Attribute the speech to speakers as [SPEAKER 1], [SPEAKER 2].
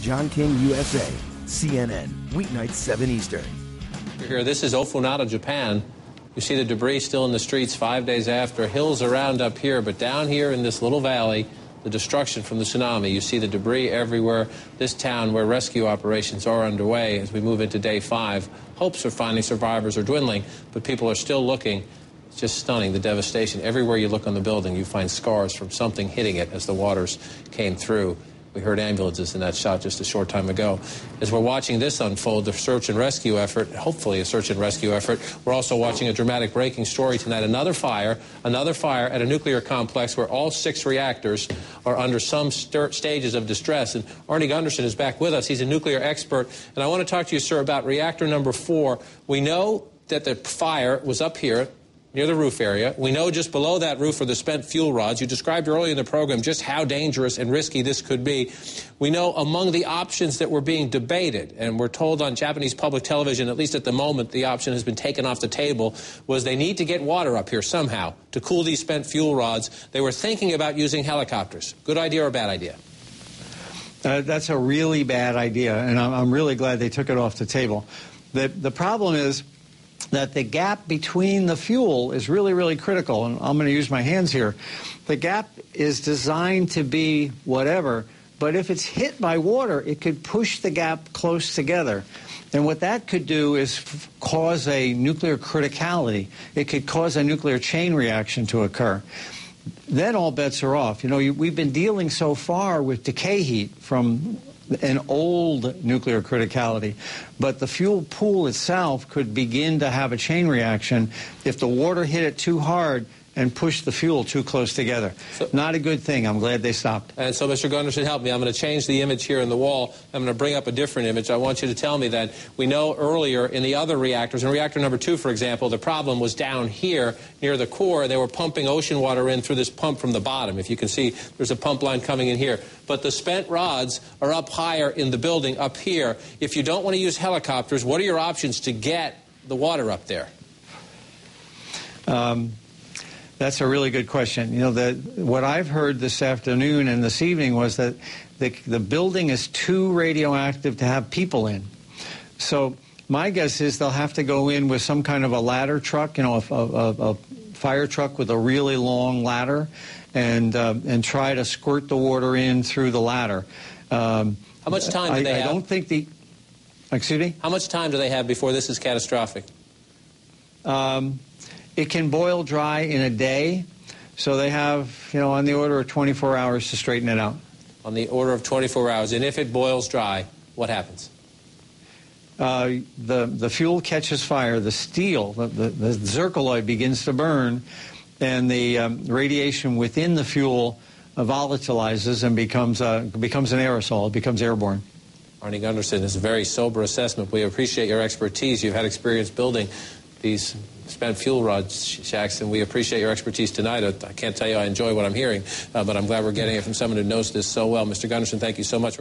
[SPEAKER 1] John King, USA, CNN, weeknights 7 Eastern.
[SPEAKER 2] Here, this is Ofunata, Japan. You see the debris still in the streets 5 days after. Hills around up here, but down here in this little valley, the destruction from the tsunami. You see the debris everywhere. This town where rescue operations are underway as we move into day 5. Hopes of finding survivors are dwindling, but people are still looking. It's just stunning, the devastation. Everywhere you look on the building, you find scars from something hitting it as the waters came through. We heard ambulances in that shot just a short time ago. As we're watching this unfold, the search and rescue effort, hopefully a search and rescue effort, we're also watching a dramatic breaking story tonight. Another fire at a nuclear complex where all 6 reactors are under some stages of distress. And Arnie Gundersen is back with us. He's a nuclear expert. And I want to talk to you, sir, about reactor number 4. We know that the fire was up here near the roof area. We know just below that roof are the spent fuel rods. You described earlier in the program just how dangerous and risky this could be. We know among the options that were being debated, and we're told on Japanese public television, at least at the moment, the option has been taken off the table, was they need to get water up here somehow to cool these spent fuel rods. They were thinking about using helicopters. Good idea or bad idea?
[SPEAKER 3] That's a really bad idea, and I'm really glad they took it off the table. The problem is that the gap between the fuel is really, really critical, and I'm going to use my hands here. The gap is designed to be whatever, but if it's hit by water, it could push the gap close together. And what that could do is cause a nuclear criticality. It could cause a nuclear chain reaction to occur. Then all bets are off. You know, we've been dealing so far with decay heat from an old nuclear criticality, but the fuel pool itself could begin to have a chain reaction if the water hit it too hard and pushed the fuel too close together. So, not a good thing. I'm glad they stopped.
[SPEAKER 2] And so, Mr. Gundersen, help me. I'm going to change the image here in the wall. I'm going to bring up a different image. I want you to tell me that we know earlier in the other reactors, in reactor number 2, for example, the problem was down here near the core. They were pumping ocean water in through this pump from the bottom. If you can see, there's a pump line coming in here. But the spent rods are up higher in the building up here. If you don't want to use helicopters, what are your options to get the water up there?
[SPEAKER 3] That's a really good question. You know, what I've heard this afternoon and this evening was that the building is too radioactive to have people in. So my guess is they'll have to go in with some kind of a ladder truck, you know, a fire truck with a really long ladder, and try to squirt the water in through the ladder.
[SPEAKER 2] How much time do they have?
[SPEAKER 3] I don't think the... Excuse me?
[SPEAKER 2] How much time do they have before this is catastrophic?
[SPEAKER 3] It can boil dry in a day, so they have, you know, on the order of 24 hours to straighten it out.
[SPEAKER 2] On the order of 24 hours. And if it boils dry, what happens?
[SPEAKER 3] The fuel catches fire, the steel, the zircaloy begins to burn, and the radiation within the fuel volatilizes and becomes an aerosol. It becomes airborne.
[SPEAKER 2] Arnie Gundersen, this is a very sober assessment. We appreciate your expertise. You've had experience building these spent fuel rod shacks, and we appreciate your expertise tonight. I can't tell you I enjoy what I'm hearing, but I'm glad we're getting it from someone who knows this so well. Mr. Gundersen, thank you so much.